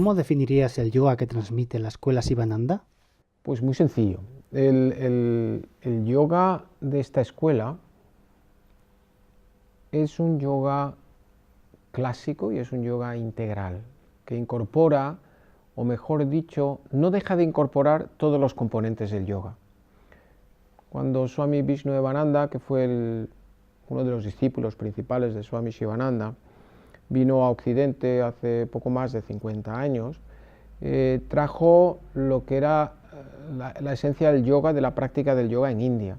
¿Cómo definirías el yoga que transmite la escuela Sivananda? Pues muy sencillo. El yoga de esta escuela es un yoga clásico y es un yoga integral, que incorpora, o mejor dicho, no deja de incorporar todos los componentes del yoga. Cuando Swami Vishnudevananda, que fue uno de los discípulos principales de Swami Shivananda, vino a Occidente hace poco más de 50 años, trajo lo que era la esencia del yoga, de la práctica del yoga en India.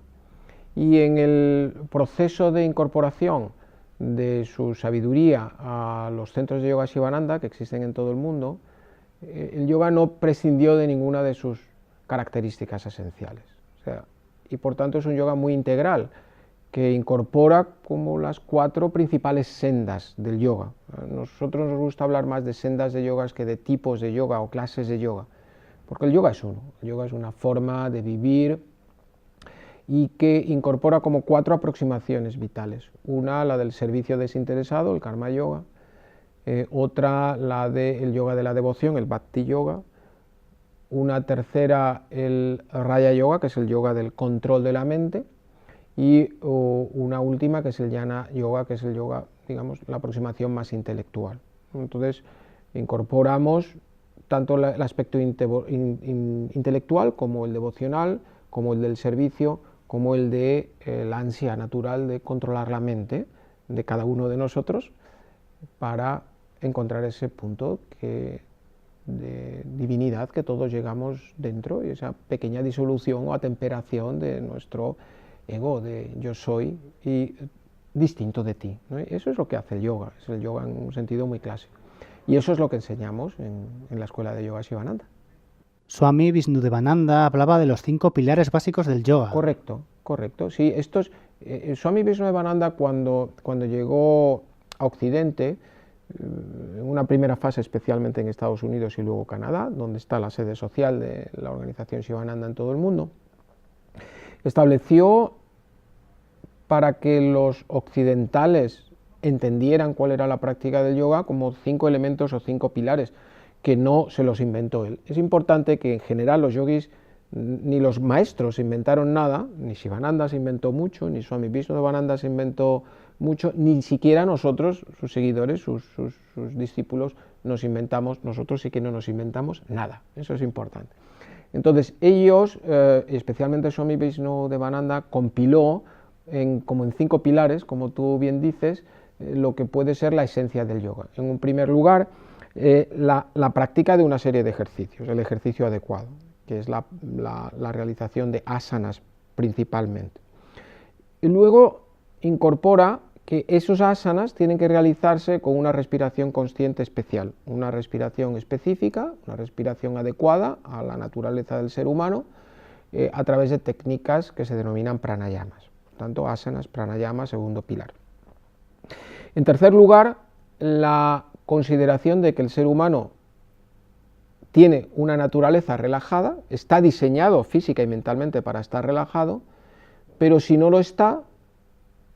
Y en el proceso de incorporación de su sabiduría a los centros de yoga Shivananda que existen en todo el mundo, el yoga no prescindió de ninguna de sus características esenciales. Y por tanto es un yoga muy integral, que incorpora como las 4 principales sendas del yoga. A nosotros nos gusta hablar más de sendas de yogas que de tipos de yoga o clases de yoga, porque el yoga es uno. El yoga es una forma de vivir y que incorpora como 4 aproximaciones vitales. Una, la del servicio desinteresado, el karma yoga. Otra, la del yoga de la devoción, el bhakti yoga. Una tercera, el raya yoga, que es el yoga del control de la mente. Y una última, que es el jnana yoga, que es el yoga, digamos, la aproximación más intelectual. Entonces, incorporamos tanto el aspecto intelectual como el devocional, como el del servicio, como el de la ansia natural de controlar la mente de cada uno de nosotros para encontrar ese punto de divinidad que todos llegamos dentro, y esa pequeña disolución o atemperación de nuestro ego, de yo soy y distinto de ti, ¿no? Eso es lo que hace el yoga, es el yoga en un sentido muy clásico. Y eso es lo que enseñamos en la escuela de yoga Shivananda. Swami Vishnudevananda hablaba de los 5 pilares básicos del yoga. Correcto, correcto. Sí, Swami Vishnudevananda cuando llegó a Occidente, en una primera fase especialmente en Estados Unidos y luego Canadá, donde está la sede social de la organización Shivananda en todo el mundo, estableció, para que los occidentales entendieran cuál era la práctica del yoga, como 5 elementos o 5 pilares, que no se los inventó él. Es importante que en general los yogis, ni los maestros inventaron nada, ni Shivananda se inventó mucho, ni Swami Vishnudevananda se inventó mucho, ni siquiera nosotros, sus seguidores, sus discípulos, nos inventamos, nosotros sí que no nos inventamos nada, eso es importante. Entonces ellos, especialmente Swami Vishnudevananda, compiló como en 5 pilares, como tú bien dices, lo que puede ser la esencia del yoga. En un primer lugar, la práctica de una serie de ejercicios, el ejercicio adecuado, que es la realización de asanas principalmente. Y luego incorpora que esos asanas tienen que realizarse con una respiración consciente especial, una respiración específica, una respiración adecuada a la naturaleza del ser humano, a través de técnicas que se denominan pranayamas. Por tanto, asanas, pranayama, segundo pilar. En tercer lugar, la consideración de que el ser humano tiene una naturaleza relajada, está diseñado física y mentalmente para estar relajado, pero si no lo está,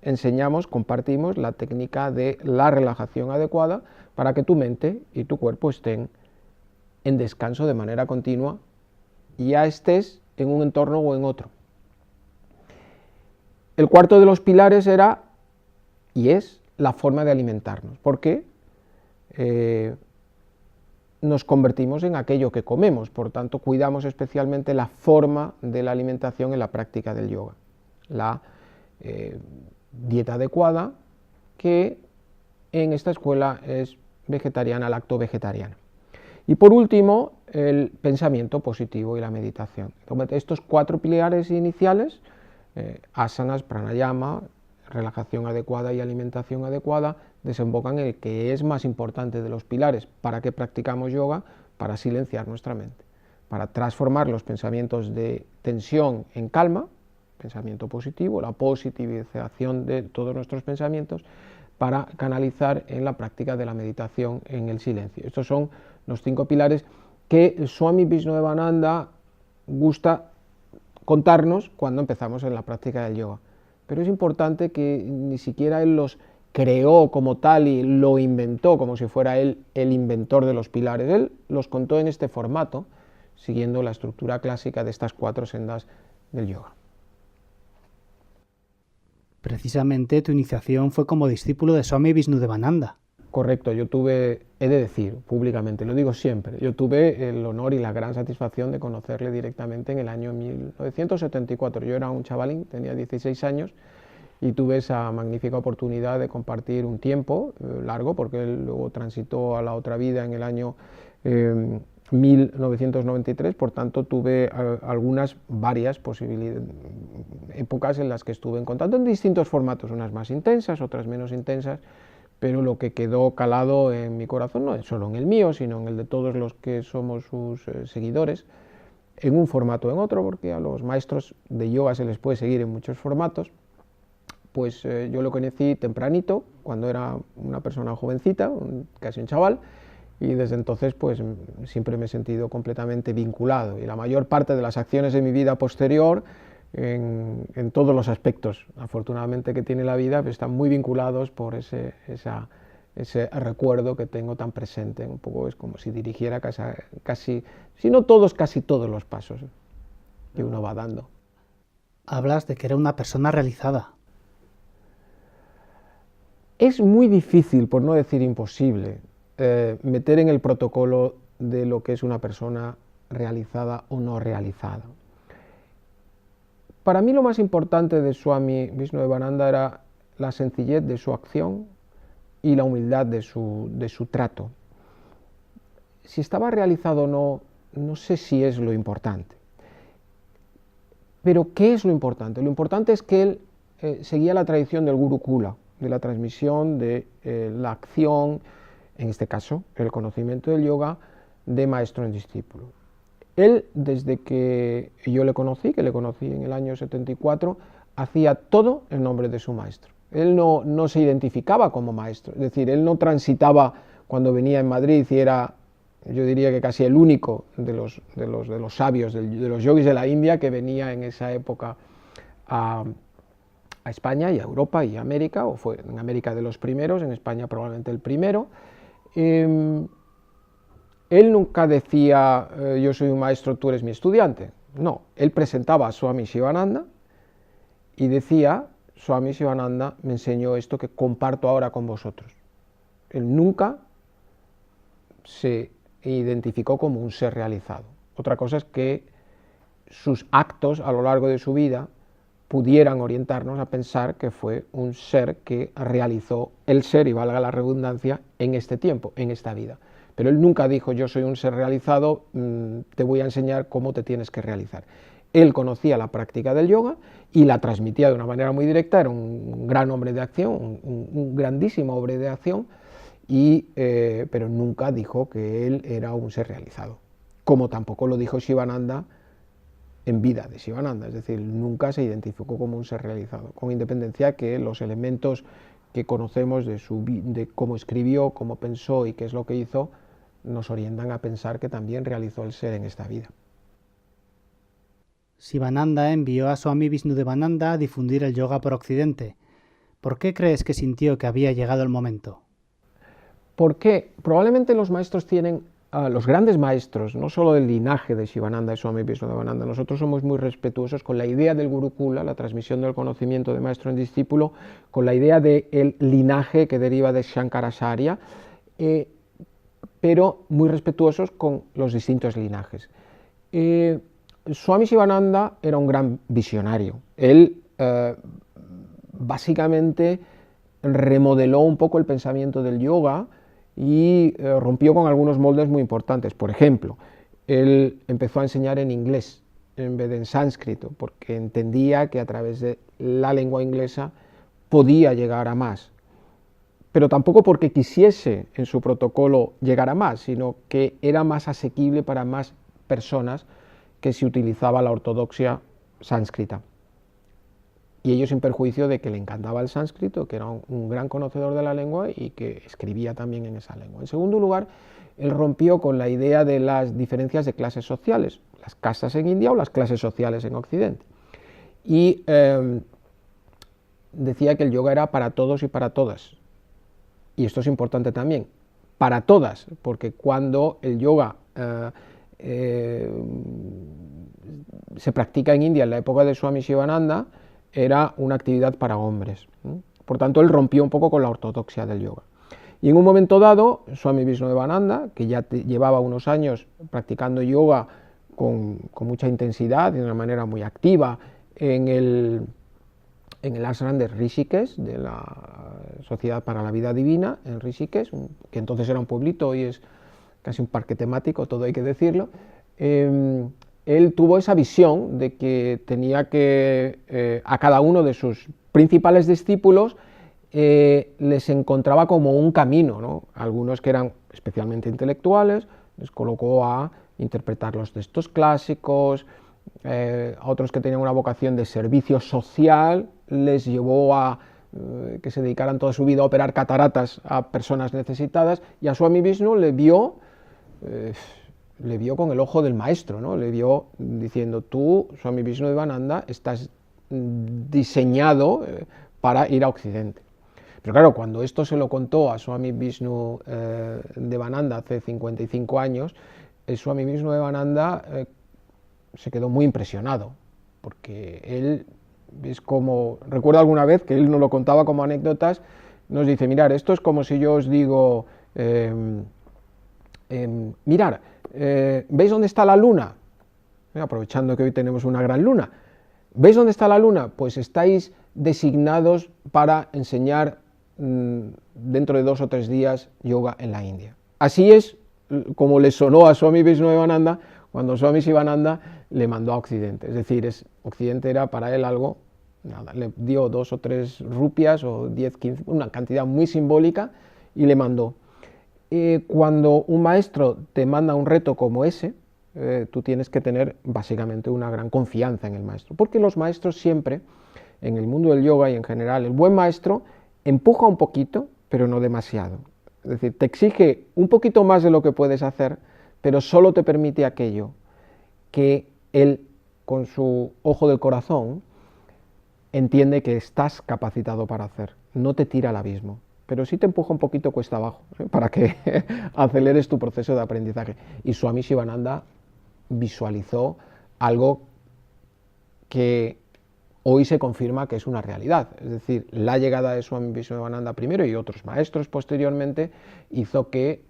enseñamos, compartimos la técnica de la relajación adecuada para que tu mente y tu cuerpo estén en descanso de manera continua, y ya estés en un entorno o en otro. El cuarto de los pilares era y es la forma de alimentarnos, porque nos convertimos en aquello que comemos, por tanto cuidamos especialmente la forma de la alimentación en la práctica del yoga, la dieta adecuada, que en esta escuela es vegetariana, lacto-vegetariana. Y por último, el pensamiento positivo y la meditación. Estos 4 pilares iniciales, asanas, pranayama, relajación adecuada y alimentación adecuada, desembocan en el que es más importante de los pilares. ¿Para qué practicamos yoga? Para silenciar nuestra mente, para transformar los pensamientos de tensión en calma, pensamiento positivo, la positivización de todos nuestros pensamientos, para canalizar en la práctica de la meditación en el silencio. Estos son los 5 pilares que Swami Vishnudevananda gusta contarnos cuando empezamos en la práctica del yoga. Pero es importante que ni siquiera él los creó como tal y lo inventó como si fuera él el inventor de los pilares. Él los contó en este formato, siguiendo la estructura clásica de estas 4 sendas del yoga. Precisamente tu iniciación fue como discípulo de Swami Visnudevananda. Correcto, yo tuve, he de decir públicamente, lo digo siempre, yo tuve el honor y la gran satisfacción de conocerle directamente en el año 1974. Yo era un chavalín, tenía 16 años, y tuve esa magnífica oportunidad de compartir un tiempo largo, porque él luego transitó a la otra vida en el año 1993, por tanto tuve varias épocas en las que estuve en contacto en distintos formatos, unas más intensas, otras menos intensas, pero lo que quedó calado en mi corazón, no solo en el mío, sino en el de todos los que somos sus seguidores, en un formato o en otro, porque a los maestros de yoga se les puede seguir en muchos formatos. Pues yo lo conocí tempranito, cuando era una persona jovencita, casi un chaval, y desde entonces pues siempre me he sentido completamente vinculado, y la mayor parte de las acciones de mi vida posterior, en todos los aspectos, afortunadamente, que tiene la vida, pues están muy vinculados por ese recuerdo que tengo tan presente. Un poco es como si dirigiera casi, si no todos, casi todos los pasos que uno va dando. Hablas de que era una persona realizada. Es muy difícil, por no decir imposible, meter en el protocolo de lo que es una persona realizada o no realizada. Para mí lo más importante de Swami Visnudevananda era la sencillez de su acción y la humildad de su trato. Si estaba realizado o no, no sé si es lo importante. Pero ¿qué es lo importante? Lo importante es que él seguía la tradición del Gurukula, de la transmisión de la acción, en este caso, el conocimiento del yoga, de maestro en discípulo. Él, desde que yo le conocí, que le conocí en el año 74, hacía todo en nombre de su maestro. Él no se identificaba como maestro, es decir, él no transitaba cuando venía en Madrid y era, yo diría que casi el único de los sabios, de los yogis de la India que venía en esa época a España y a Europa y a América, o fue en América de los primeros, en España probablemente el primero. Él nunca decía, yo soy un maestro, tú eres mi estudiante. No, él presentaba a Swami Shivananda y decía, Swami Shivananda me enseñó esto que comparto ahora con vosotros. Él nunca se identificó como un ser realizado. Otra cosa es que sus actos a lo largo de su vida pudieran orientarnos a pensar que fue un ser que realizó el ser, y valga la redundancia, en este tiempo, en esta vida. Pero él nunca dijo, yo soy un ser realizado, te voy a enseñar cómo te tienes que realizar. Él conocía la práctica del yoga y la transmitía de una manera muy directa, era un gran hombre de acción, un grandísimo hombre de acción, pero nunca dijo que él era un ser realizado, como tampoco lo dijo Shivananda en vida de Shivananda, es decir, nunca se identificó como un ser realizado, con independencia que los elementos que conocemos de cómo escribió, cómo pensó y qué es lo que hizo, nos orientan a pensar que también realizó el ser en esta vida. Shivananda envió a Swami Visnudevananda a difundir el yoga por Occidente. ¿Por qué crees que sintió que había llegado el momento? Porque probablemente los maestros tienen, los grandes maestros, no solo del linaje de Shivananda y Swami Visnudevananda, nosotros somos muy respetuosos con la idea del Gurukula, la transmisión del conocimiento de maestro en discípulo, con la idea del linaje que deriva de Shankaracharya, pero muy respetuosos con los distintos linajes. Swami Shivananda era un gran visionario. Él básicamente remodeló un poco el pensamiento del yoga y rompió con algunos moldes muy importantes. Por ejemplo, él empezó a enseñar en inglés en vez de en sánscrito, porque entendía que a través de la lengua inglesa podía llegar a más. Pero tampoco porque quisiese en su protocolo llegar a más, sino que era más asequible para más personas que si utilizaba la ortodoxia sánscrita. Y ello sin perjuicio de que le encantaba el sánscrito, que era un gran conocedor de la lengua y que escribía también en esa lengua. En segundo lugar, él rompió con la idea de las diferencias de clases sociales, las castas en India o las clases sociales en Occidente. Y decía que el yoga era para todos y para todas, y esto es importante también, para todas, porque cuando el yoga se practica en India en la época de Swami Shivananda, era una actividad para hombres. Por tanto, él rompió un poco con la ortodoxia del yoga. Y en un momento dado, Swami Vishnudevananda, que ya llevaba unos años practicando yoga con mucha intensidad y de una manera muy activa en el ashram de Rishikesh, de la Sociedad para la Vida Divina, en Rishikesh, que entonces era un pueblito, hoy es casi un parque temático, todo hay que decirlo. Él tuvo esa visión de que tenía que a cada uno de sus principales discípulos les encontraba como un camino, ¿no? Algunos que eran especialmente intelectuales, les colocó a interpretar los textos clásicos, a otros que tenían una vocación de servicio social, les llevó a que se dedicaran toda su vida a operar cataratas a personas necesitadas, y a Swami Vishnu le vio con el ojo del maestro, ¿no? Le vio diciendo: tú, Swami Vishnudevananda, estás diseñado para ir a Occidente. Pero claro, cuando esto se lo contó a Swami Vishnudevananda hace 55 años, Swami Vishnudevananda se quedó muy impresionado, porque él es como, recuerdo alguna vez que él nos lo contaba como anécdotas, nos dice: mirar, esto es como si yo os digo, mirar, ¿veis dónde está la luna? Aprovechando que hoy tenemos una gran luna, ¿veis dónde está la luna? Pues estáis designados para enseñar dentro de 2 o 3 días yoga en la India. Así es como le sonó a Swami Vishnudevananda cuando Swami Shivananda le mandó a Occidente. Es decir, Occidente era para él algo, nada, le dio 2 o 3 rupias o 10, 15, una cantidad muy simbólica, y le mandó. Cuando un maestro te manda un reto como ese, tú tienes que tener básicamente una gran confianza en el maestro, porque los maestros siempre, en el mundo del yoga y en general, el buen maestro empuja un poquito, pero no demasiado. Es decir, te exige un poquito más de lo que puedes hacer, pero solo te permite aquello que él, con su ojo del corazón, entiende que estás capacitado para hacer. No te tira al abismo, pero sí te empuja un poquito cuesta abajo, para que aceleres tu proceso de aprendizaje. Y Swami Shivananda visualizó algo que hoy se confirma que es una realidad. Es decir, la llegada de Swami Vishnudevananda primero y otros maestros posteriormente hizo que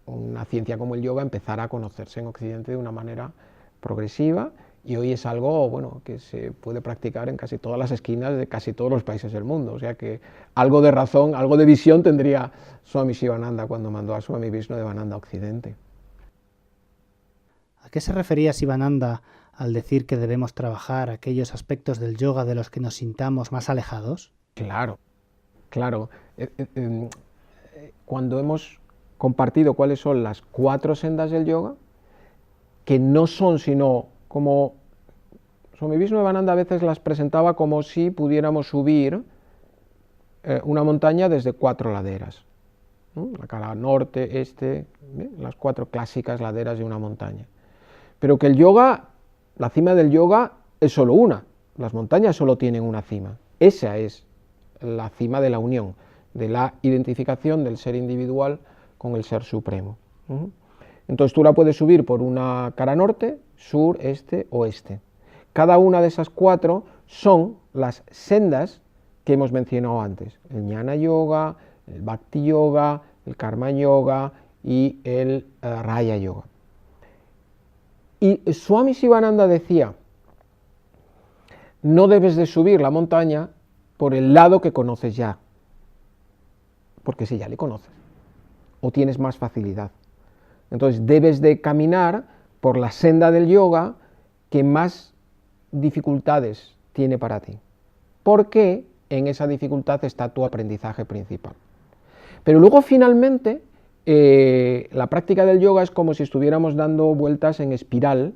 una ciencia como el yoga empezara a conocerse en Occidente de una manera progresiva, y hoy es algo que se puede practicar en casi todas las esquinas de casi todos los países del mundo. O sea que algo de razón, algo de visión tendría Swami Shivananda cuando mandó a Swami Vishnudevananda a Occidente. ¿A qué se refería Shivananda al decir que debemos trabajar aquellos aspectos del yoga de los que nos sintamos más alejados? Claro. Cuando hemos compartido cuáles son las 4 sendas del yoga, que no son sino como Swami Vishnudevananda a veces las presentaba como si pudiéramos subir una montaña desde 4 laderas, ¿no? La cara norte, este, las 4 clásicas laderas de una montaña. Pero que el yoga, la cima del yoga es solo una, las montañas solo tienen una cima. Esa es la cima de la unión, de la identificación del ser individual con el ser supremo. Entonces tú la puedes subir por una cara norte, sur, este, oeste. Cada una de esas 4 son las sendas que hemos mencionado antes: el Jnana Yoga, el Bhakti Yoga, el Karma Yoga y el Raya Yoga. Y Swami Shivananda decía: no debes de subir la montaña por el lado que conoces ya, porque si ya le conoces o tienes más facilidad. Entonces debes de caminar por la senda del yoga que más dificultades tiene para ti, porque en esa dificultad está tu aprendizaje principal. Pero luego finalmente la práctica del yoga es como si estuviéramos dando vueltas en espiral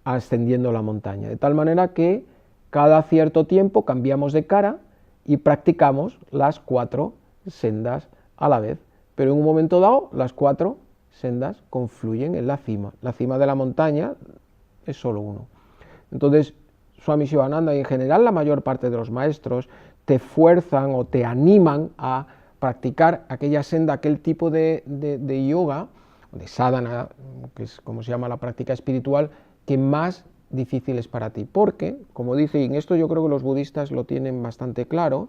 ascendiendo la montaña, de tal manera que cada cierto tiempo cambiamos de cara y practicamos las 4 sendas a la vez, pero en un momento dado las 4 sendas confluyen en la cima. La cima de la montaña es solo uno. Entonces, Swami Shivananda y en general la mayor parte de los maestros te fuerzan o te animan a practicar aquella senda, aquel tipo de yoga, de sadhana, que es como se llama la práctica espiritual, que más difícil es para ti. Porque, como dice, y en esto yo creo que los budistas lo tienen bastante claro,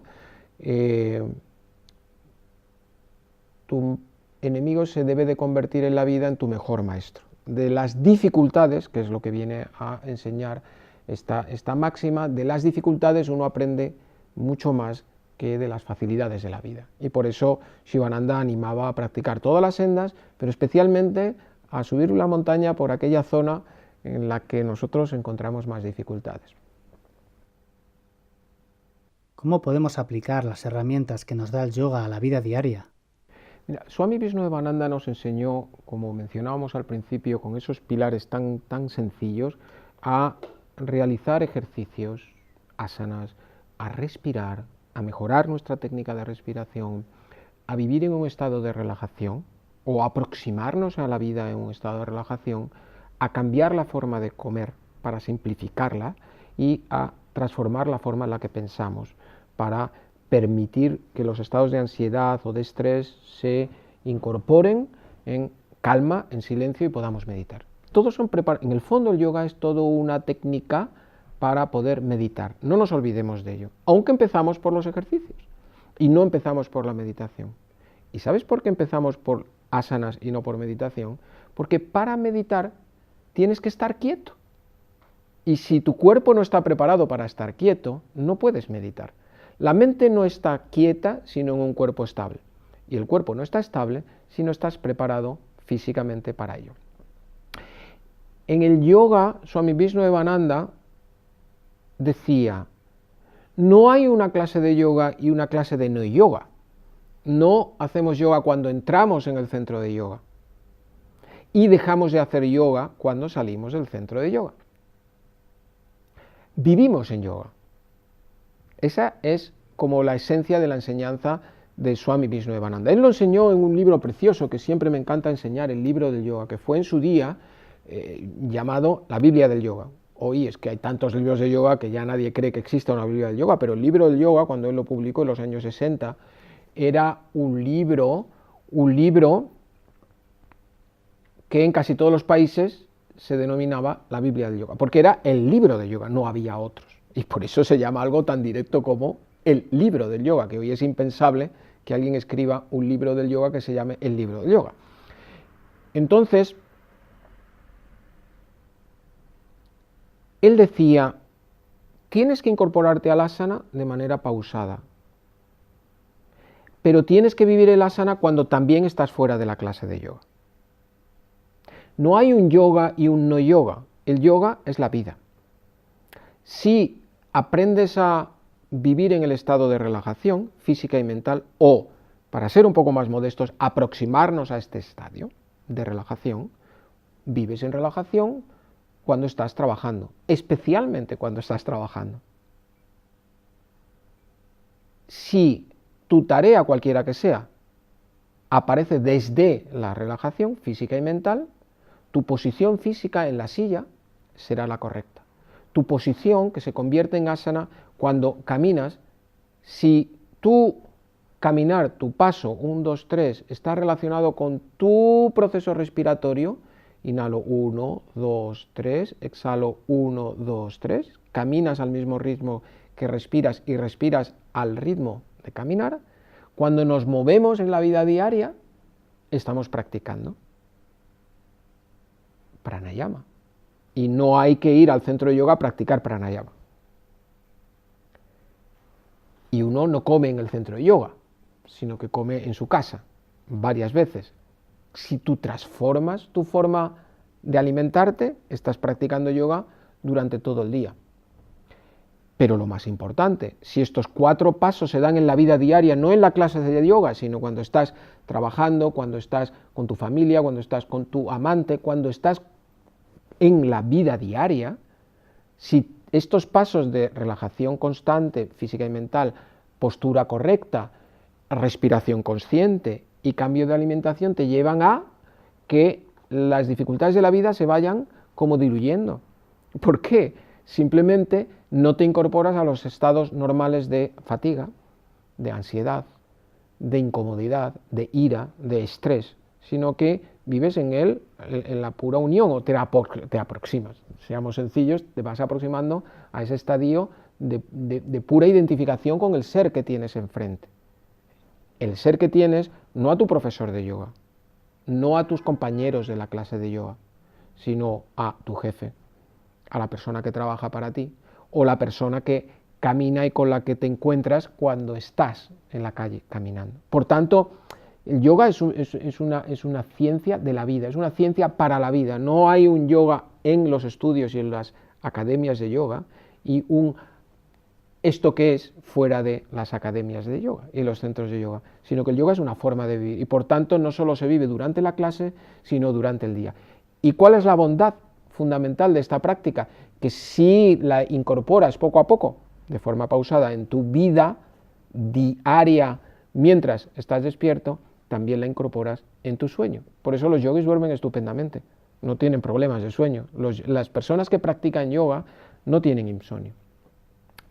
tu enemigo se debe de convertir en la vida en tu mejor maestro. De las dificultades, que es lo que viene a enseñar esta máxima, de las dificultades uno aprende mucho más que de las facilidades de la vida. Y por eso Shivananda animaba a practicar todas las sendas, pero especialmente a subir la montaña por aquella zona en la que nosotros encontramos más dificultades. ¿Cómo podemos aplicar las herramientas que nos da el yoga a la vida diaria? Mira, Swami Vishnudevananda nos enseñó, como mencionábamos al principio, con esos pilares tan sencillos, a realizar ejercicios, asanas, a respirar, a mejorar nuestra técnica de respiración, a vivir en un estado de relajación o aproximarnos a la vida en un estado de relajación, a cambiar la forma de comer para simplificarla y a transformar la forma en la que pensamos para permitir que los estados de ansiedad o de estrés se incorporen en calma, en silencio y podamos meditar. Todos son en el fondo el yoga es todo una técnica para poder meditar. No nos olvidemos de ello, aunque empezamos por los ejercicios y no empezamos por la meditación. ¿Y sabes por qué empezamos por asanas y no por meditación? Porque para meditar tienes que estar quieto. Y si tu cuerpo no está preparado para estar quieto, no puedes meditar. La mente no está quieta sino en un cuerpo estable. Y el cuerpo no está estable si no estás preparado físicamente para ello. En el yoga, Swami Vishnudevananda decía, no hay una clase de yoga y una clase de no yoga. No hacemos yoga cuando entramos en el centro de yoga. Y dejamos de hacer yoga cuando salimos del centro de yoga. Vivimos en yoga. Esa es como la esencia de la enseñanza de Swami Vishnudevananda. Él lo enseñó en un libro precioso que siempre me encanta enseñar, el libro del yoga, que fue en su día llamado la Biblia del yoga. Hoy es que hay tantos libros de yoga que ya nadie cree que exista una Biblia del yoga, pero el libro del yoga, cuando él lo publicó en los años 60, era un libro que en casi todos los países se denominaba la Biblia del yoga, porque era el libro de yoga, no había otros. Y por eso se llama algo tan directo como el libro del yoga, que hoy es impensable que alguien escriba un libro del yoga que se llame el libro del yoga. Entonces, él decía, tienes que incorporarte al asana de manera pausada, pero tienes que vivir el asana cuando también estás fuera de la clase de yoga. No hay un yoga y un no yoga, el yoga es la vida. Si aprendes a vivir en el estado de relajación física y mental, o, para ser un poco más modestos, aproximarnos a este estadio de relajación, vives en relajación cuando estás trabajando, especialmente cuando estás trabajando. Si tu tarea, cualquiera que sea, aparece desde la relajación física y mental, tu posición física en la silla será la correcta. Tu posición, que se convierte en asana cuando caminas, si tu caminar, tu paso 1, 2, 3 está relacionado con tu proceso respiratorio, inhalo 1, 2, 3, exhalo 1, 2, 3, caminas al mismo ritmo que respiras y respiras al ritmo de caminar, cuando nos movemos en la vida diaria, estamos practicando pranayama. Y no hay que ir al centro de yoga a practicar pranayama. Y uno no come en el centro de yoga, sino que come en su casa, varias veces. Si tú transformas tu forma de alimentarte, estás practicando yoga durante todo el día. Pero lo más importante, si estos 4 pasos se dan en la vida diaria, no en la clase de yoga, sino cuando estás trabajando, cuando estás con tu familia, cuando estás con tu amante, cuando estás en la vida diaria, si estos pasos de relajación constante, física y mental, postura correcta, respiración consciente y cambio de alimentación te llevan a que las dificultades de la vida se vayan como diluyendo. ¿Por qué? Simplemente no te incorporas a los estados normales de fatiga, de ansiedad, de incomodidad, de ira, de estrés, sino que vives en él en la pura unión o te aproximas. Seamos sencillos, te vas aproximando a ese estadio de pura identificación con el ser que tienes enfrente. El ser que tienes, no a tu profesor de yoga, no a tus compañeros de la clase de yoga, sino a tu jefe, a la persona que trabaja para ti o la persona que camina y con la que te encuentras cuando estás en la calle caminando. Por tanto, el yoga es una ciencia de la vida, es una ciencia para la vida. No hay un yoga en los estudios y en las academias de yoga y un esto que es fuera de las academias de yoga y los centros de yoga, sino que el yoga es una forma de vivir y por tanto no solo se vive durante la clase, sino durante el día. ¿Y cuál es la bondad fundamental de esta práctica? Que si la incorporas poco a poco, de forma pausada, en tu vida diaria mientras estás despierto, también la incorporas en tu sueño. Por eso los yogis duermen estupendamente, no tienen problemas de sueño. Las personas que practican yoga no tienen insomnio.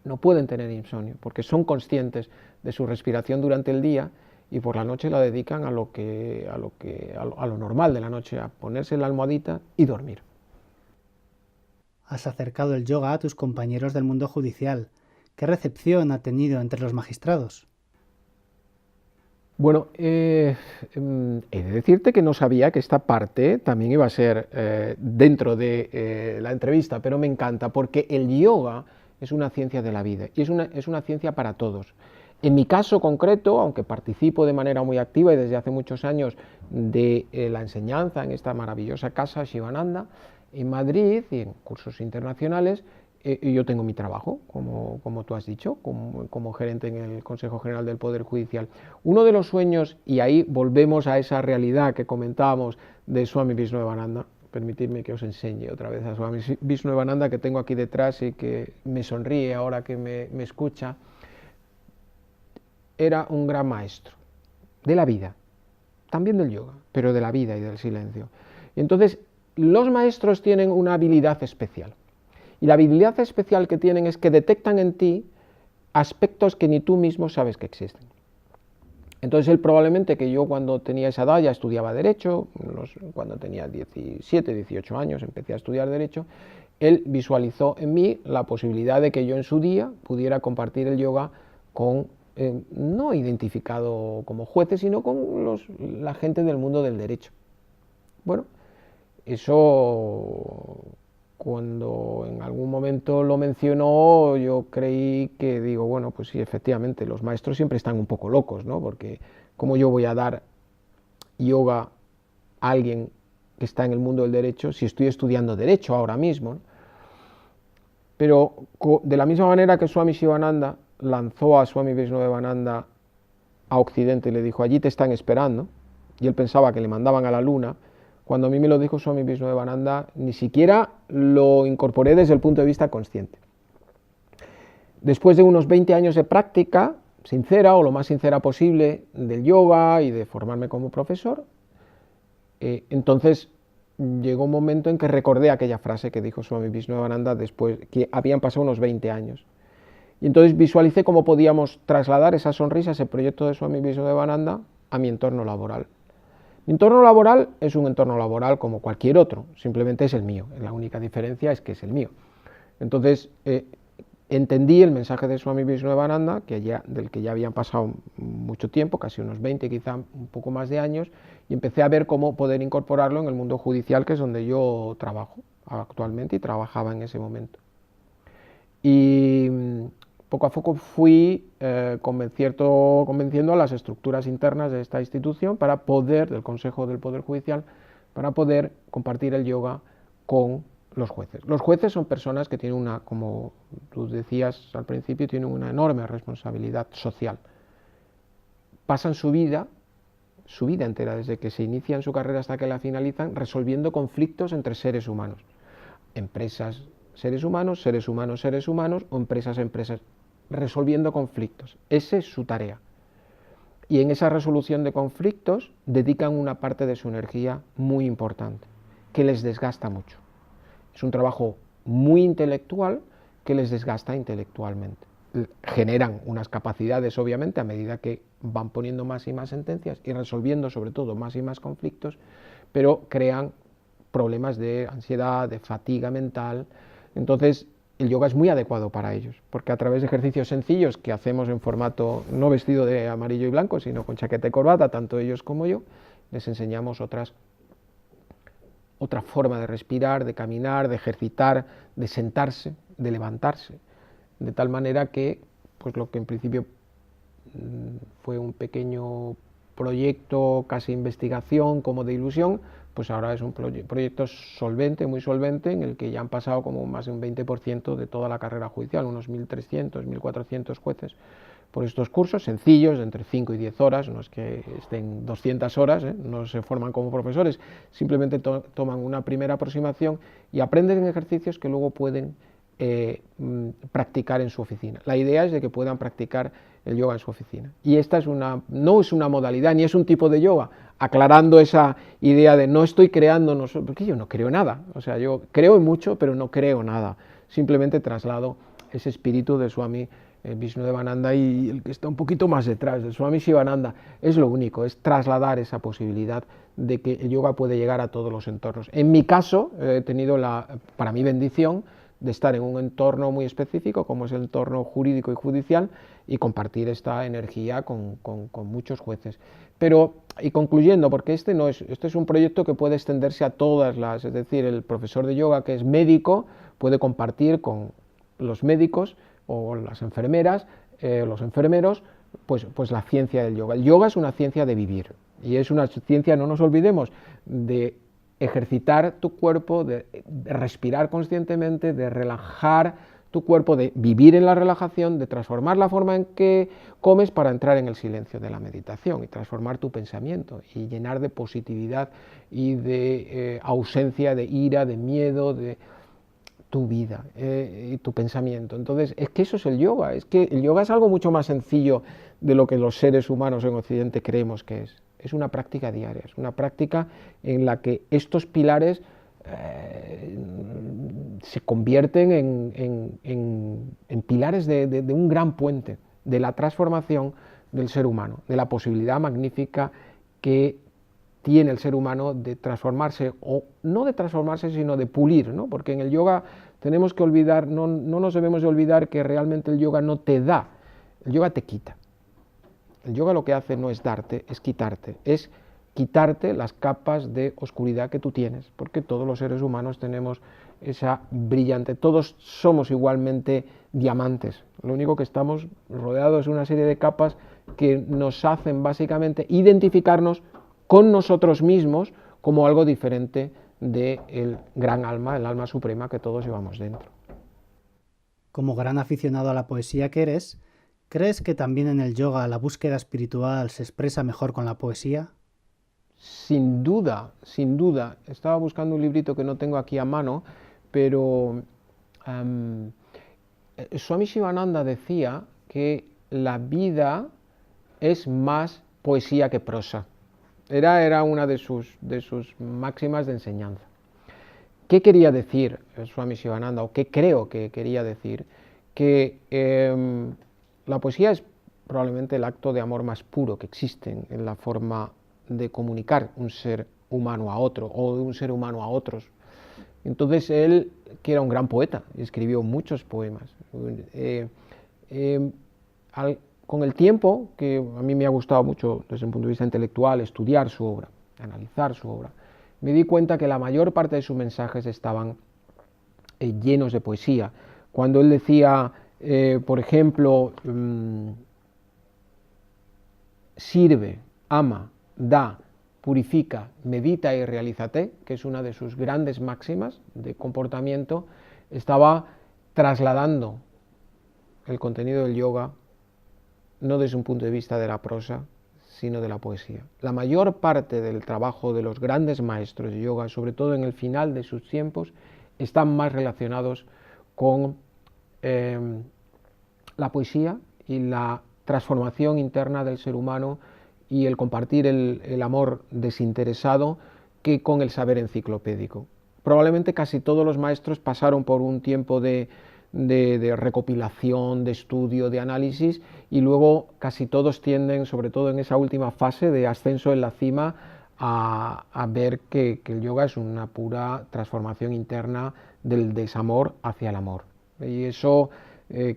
No pueden tener insomnio porque son conscientes de su respiración durante el día y por la noche la dedican a lo normal de la noche, a ponerse la almohadita y dormir. Has acercado el yoga a tus compañeros del mundo judicial. ¿Qué recepción ha tenido entre los magistrados? Bueno, he de decirte que no sabía que esta parte también iba a ser dentro de la entrevista, pero me encanta porque el yoga es una ciencia de la vida y es una ciencia para todos. En mi caso concreto, aunque participo de manera muy activa y desde hace muchos años de la enseñanza en esta maravillosa casa Shivananda en Madrid y en cursos internacionales, yo tengo mi trabajo, como tú has dicho, como gerente en el Consejo General del Poder Judicial. Uno de los sueños, y ahí volvemos a esa realidad que comentábamos de Swami Vishnudevananda, permitidme que os enseñe otra vez a Swami Vishnudevananda que tengo aquí detrás y que me sonríe ahora que me escucha. Era un gran maestro de la vida, también del yoga, pero de la vida y del silencio. Y entonces, los maestros tienen una habilidad especial. Y la habilidad especial que tienen es que detectan en ti aspectos que ni tú mismo sabes que existen. Entonces él probablemente que yo cuando tenía esa edad ya estudiaba Derecho, cuando tenía 17, 18 años empecé a estudiar Derecho, él visualizó en mí la posibilidad de que yo en su día pudiera compartir el yoga con, no identificado como jueces, sino con la gente del mundo del derecho. Bueno, eso cuando en algún momento lo mencionó, yo creí que, digo, bueno, pues sí, efectivamente, los maestros siempre están un poco locos, ¿no? Porque ¿cómo yo voy a dar yoga a alguien que está en el mundo del derecho si estoy estudiando derecho ahora mismo, ¿no? Pero de la misma manera que Swami Shivananda lanzó a Swami Vishnudevananda a Occidente y le dijo, allí te están esperando, y él pensaba que le mandaban a la luna. Cuando a mí me lo dijo Swami Vishnudevananda, ni siquiera lo incorporé desde el punto de vista consciente. Después de unos 20 años de práctica sincera, o lo más sincera posible, del yoga y de formarme como profesor, entonces llegó un momento en que recordé aquella frase que dijo Swami Vishnudevananda después, que habían pasado unos 20 años. Y entonces visualicé cómo podíamos trasladar esa sonrisa, ese proyecto de Swami Vishnudevananda, a mi entorno laboral. Mi entorno laboral es un entorno laboral como cualquier otro, simplemente es el mío, la única diferencia es que es el mío. Entonces entendí el mensaje de Swami Vishnudevananda, del que ya habían pasado mucho tiempo, casi unos 20, quizá un poco más de años, y empecé a ver cómo poder incorporarlo en el mundo judicial, que es donde yo trabajo actualmente y trabajaba en ese momento. Y poco a poco fui convenciendo a las estructuras internas de esta institución del Consejo del Poder Judicial, para poder compartir el yoga con los jueces. Los jueces son personas que tienen como tú decías al principio, tienen una enorme responsabilidad social. Pasan su vida entera, desde que se inician su carrera hasta que la finalizan, resolviendo conflictos entre seres humanos. Empresas, seres humanos, o empresas, resolviendo conflictos. Esa es su tarea. Y en esa resolución de conflictos dedican una parte de su energía muy importante, que les desgasta mucho. Es un trabajo muy intelectual que les desgasta intelectualmente. generan unas capacidades, obviamente, a medida que van poniendo más y más sentencias y resolviendo, sobre todo, más y más conflictos, pero crean problemas de ansiedad, de fatiga mental. Entonces, el yoga es muy adecuado para ellos, porque a través de ejercicios sencillos que hacemos en formato no vestido de amarillo y blanco, sino con chaqueta y corbata, tanto ellos como yo, les enseñamos otra forma de respirar, de caminar, de ejercitar, de sentarse, de levantarse, de tal manera que, pues lo que en principio fue un pequeño proyecto, casi investigación, como de ilusión, pues ahora es un proyecto solvente, muy solvente, en el que ya han pasado como más de un 20% de toda la carrera judicial, unos 1.300, 1.400 jueces, por estos cursos sencillos, de entre 5 y 10 horas, no es que estén 200 horas, no se forman como profesores, simplemente toman una primera aproximación y aprenden ejercicios que luego pueden practicar en su oficina. La idea es de que puedan practicar el yoga en su oficina. Y esta no es una modalidad, ni es un tipo de yoga, aclarando esa idea de no estoy creando, porque yo no creo nada, o sea, yo creo en mucho, pero no creo nada, simplemente traslado ese espíritu de Swami Vishnudevananda y el que está un poquito más detrás, de Swami Shivananda, es lo único, es trasladar esa posibilidad de que el yoga puede llegar a todos los entornos. En mi caso, he tenido para mi bendición, de estar en un entorno muy específico, como es el entorno jurídico y judicial, y compartir esta energía con muchos jueces. Pero, y concluyendo, porque este es un proyecto que puede extenderse a todas es decir, el profesor de yoga que es médico puede compartir con los médicos o las enfermeras, los enfermeros, pues la ciencia del yoga. El yoga es una ciencia de vivir, y es una ciencia, no nos olvidemos, de ejercitar tu cuerpo, de respirar conscientemente, de relajar tu cuerpo, de vivir en la relajación, de transformar la forma en que comes para entrar en el silencio de la meditación y transformar tu pensamiento y llenar de positividad y de ausencia de ira, de miedo, de tu vida y tu pensamiento. Entonces, es que eso es el yoga, es que el yoga es algo mucho más sencillo de lo que los seres humanos en Occidente creemos que es. Es una práctica diaria, es una práctica en la que estos pilares se convierten en pilares de un gran puente, de la transformación del ser humano, de la posibilidad magnífica que tiene el ser humano de transformarse, o no de transformarse, sino de pulir, ¿no? Porque en el yoga tenemos que olvidar, no nos debemos de olvidar que realmente el yoga no te da, el yoga te quita. El yoga lo que hace no es darte, es quitarte las capas de oscuridad que tú tienes, porque todos los seres humanos tenemos esa brillante, todos somos igualmente diamantes, lo único que estamos rodeados de una serie de capas que nos hacen básicamente identificarnos con nosotros mismos como algo diferente del gran alma, el alma suprema que todos llevamos dentro. Como gran aficionado a la poesía que eres, ¿crees que también en el yoga la búsqueda espiritual se expresa mejor con la poesía? Sin duda, sin duda. Estaba buscando un librito que no tengo aquí a mano, pero Swami Shivananda decía que la vida es más poesía que prosa. Era una de sus máximas de enseñanza. ¿Qué quería decir Swami Shivananda, o qué creo que quería decir? Que la poesía es probablemente el acto de amor más puro que existe en la forma de comunicar un ser humano a otro, o de un ser humano a otros. Entonces él, que era un gran poeta, escribió muchos poemas. Con el tiempo, que a mí me ha gustado mucho desde un punto de vista intelectual estudiar su obra, analizar su obra, me di cuenta que la mayor parte de sus mensajes estaban llenos de poesía. Cuando él decía, por ejemplo, sirve, ama, da, purifica, medita y realízate, que es una de sus grandes máximas de comportamiento, estaba trasladando el contenido del yoga no desde un punto de vista de la prosa, sino de la poesía. La mayor parte del trabajo de los grandes maestros de yoga, sobre todo en el final de sus tiempos, están más relacionados con la poesía y la transformación interna del ser humano y el compartir el amor desinteresado que con el saber enciclopédico. Probablemente casi todos los maestros pasaron por un tiempo de de recopilación, de estudio, de análisis, y luego casi todos tienden, sobre todo en esa última fase de ascenso en la cima, a ver que el yoga es una pura transformación interna del desamor hacia el amor. Y eso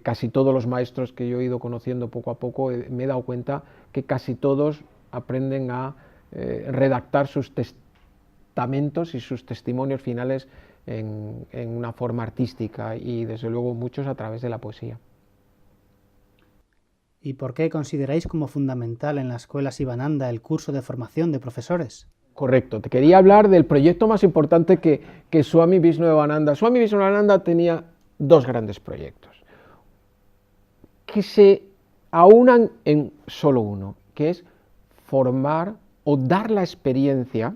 casi todos los maestros que yo he ido conociendo poco a poco, me he dado cuenta que casi todos aprenden a redactar sus testamentos y sus testimonios finales en una forma artística, y desde luego muchos a través de la poesía. ¿Y por qué consideráis como fundamental en la escuela Sivananda el curso de formación de profesores? Correcto, te quería hablar del proyecto más importante que Swami Vishnudevananda. Swami Vishnudevananda tenía dos grandes proyectos que se aunan en solo uno, que es formar o dar la experiencia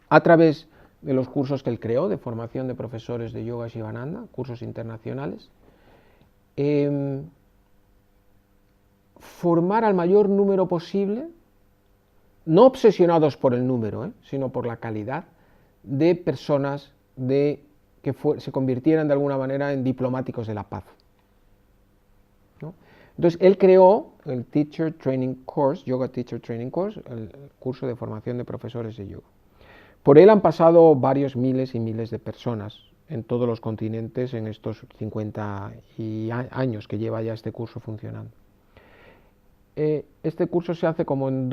a través de los cursos que él creó de formación de profesores de yoga Sivananda, cursos internacionales, formar al mayor número posible, no obsesionados por el número, sino por la calidad, de personas que se convirtieran de alguna manera en diplomáticos de la paz, ¿no? Entonces él creó el Teacher Training Course, Yoga Teacher Training Course, el curso de formación de profesores de yoga. Por él han pasado varios miles y miles de personas en todos los continentes en estos 50 años que lleva ya este curso funcionando. Este curso se hace como en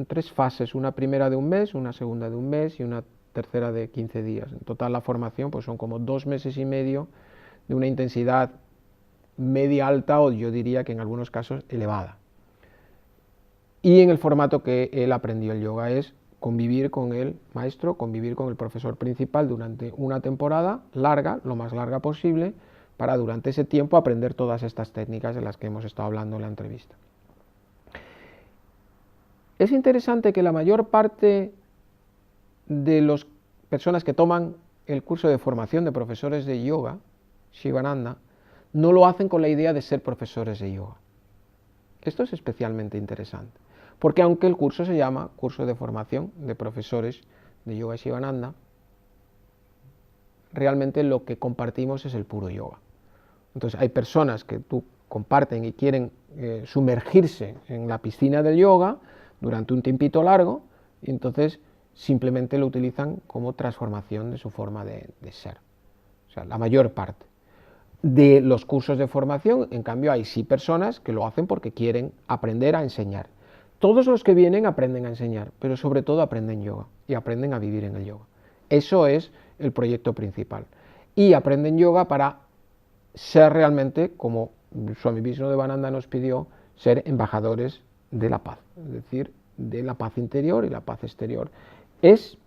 tres fases, una primera de un mes, una segunda de un mes y una tercera de 15 días. En total la formación pues son como 2 meses y medio de una intensidad media alta, o yo diría que en algunos casos elevada. Y en el formato que él aprendió el yoga es convivir con el maestro, convivir con el profesor principal durante una temporada larga, lo más larga posible, para durante ese tiempo aprender todas estas técnicas de las que hemos estado hablando en la entrevista. Es interesante que la mayor parte de las personas que toman el curso de formación de profesores de yoga, Sivananda, no lo hacen con la idea de ser profesores de yoga. Esto es especialmente interesante, porque aunque el curso se llama curso de formación de profesores de yoga Sivananda, realmente lo que compartimos es el puro yoga. Entonces hay personas que comparten y quieren sumergirse en la piscina del yoga durante un tiempito largo, y entonces simplemente lo utilizan como transformación de su forma de ser. O sea, la mayor parte. De los cursos de formación, en cambio, hay sí personas que lo hacen porque quieren aprender a enseñar. Todos los que vienen aprenden a enseñar, pero sobre todo aprenden yoga y aprenden a vivir en el yoga. Eso es el proyecto principal. Y aprenden yoga para ser realmente, como Swami Vishnudevananda nos pidió, ser embajadores de la paz, es decir, de la paz interior y la paz exterior. Es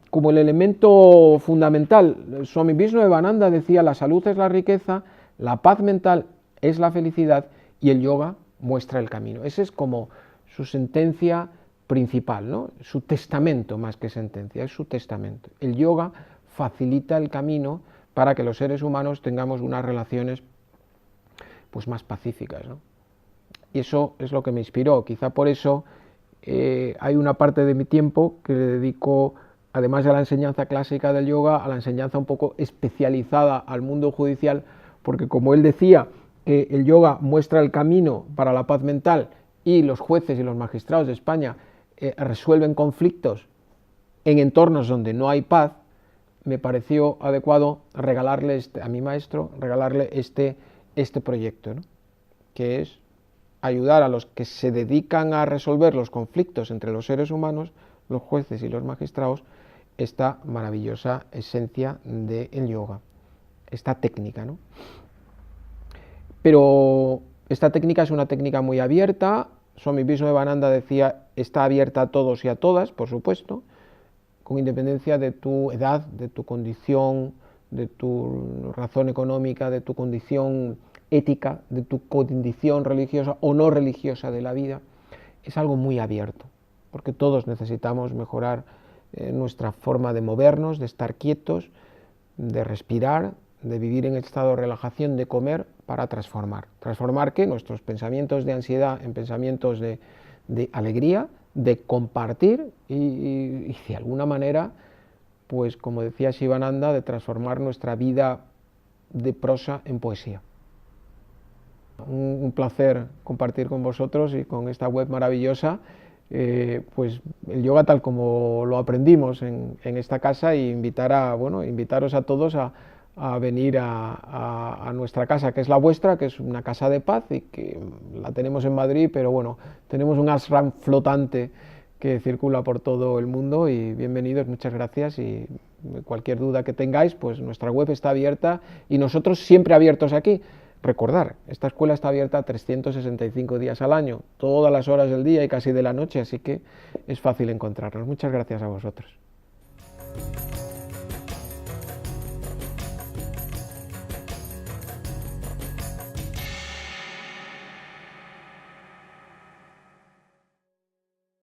como el elemento fundamental. Swami Vishnudevananda decía: la salud es la riqueza, la paz mental es la felicidad y el yoga muestra el camino. Ese es como su sentencia principal, ¿no? Su testamento, más que sentencia, es su testamento. El yoga facilita el camino para que los seres humanos tengamos unas relaciones pues más pacíficas, ¿no? Y eso es lo que me inspiró. Quizá por eso hay una parte de mi tiempo que le dedico, además de la enseñanza clásica del yoga, a la enseñanza un poco especializada al mundo judicial, porque como él decía que el yoga muestra el camino para la paz mental y los jueces y los magistrados de España resuelven conflictos en entornos donde no hay paz, me pareció adecuado regalarle a mi maestro, regalarle este proyecto, ¿no? Que es ayudar a los que se dedican a resolver los conflictos entre los seres humanos, los jueces y los magistrados, esta maravillosa esencia del yoga, esta técnica, ¿no? Pero esta técnica es una técnica muy abierta. Swami Vishnudevananda decía: está abierta a todos y a todas, por supuesto, con independencia de tu edad, de tu condición, de tu razón económica, de tu condición ética, de tu condición religiosa o no religiosa de la vida. Es algo muy abierto, porque todos necesitamos mejorar nuestra forma de movernos, de estar quietos, de respirar, de vivir en estado de relajación, de comer, para transformar. ¿Transformar qué? Nuestros pensamientos de ansiedad en pensamientos de alegría, de compartir y de alguna manera pues como decía Shivananda, de transformar nuestra vida de prosa en poesía. Un placer compartir con vosotros y con esta web maravillosa, pues el yoga tal como lo aprendimos en esta casa, y invitaros a todos a venir a nuestra casa, que es la vuestra, que es una casa de paz y que la tenemos en Madrid, pero bueno, tenemos un ashram flotante que circula por todo el mundo. Y bienvenidos, muchas gracias, y cualquier duda que tengáis, pues nuestra web está abierta y nosotros siempre abiertos aquí. Recordar, esta escuela está abierta 365 días al año, todas las horas del día y casi de la noche, así que es fácil encontrarnos. Muchas gracias a vosotros.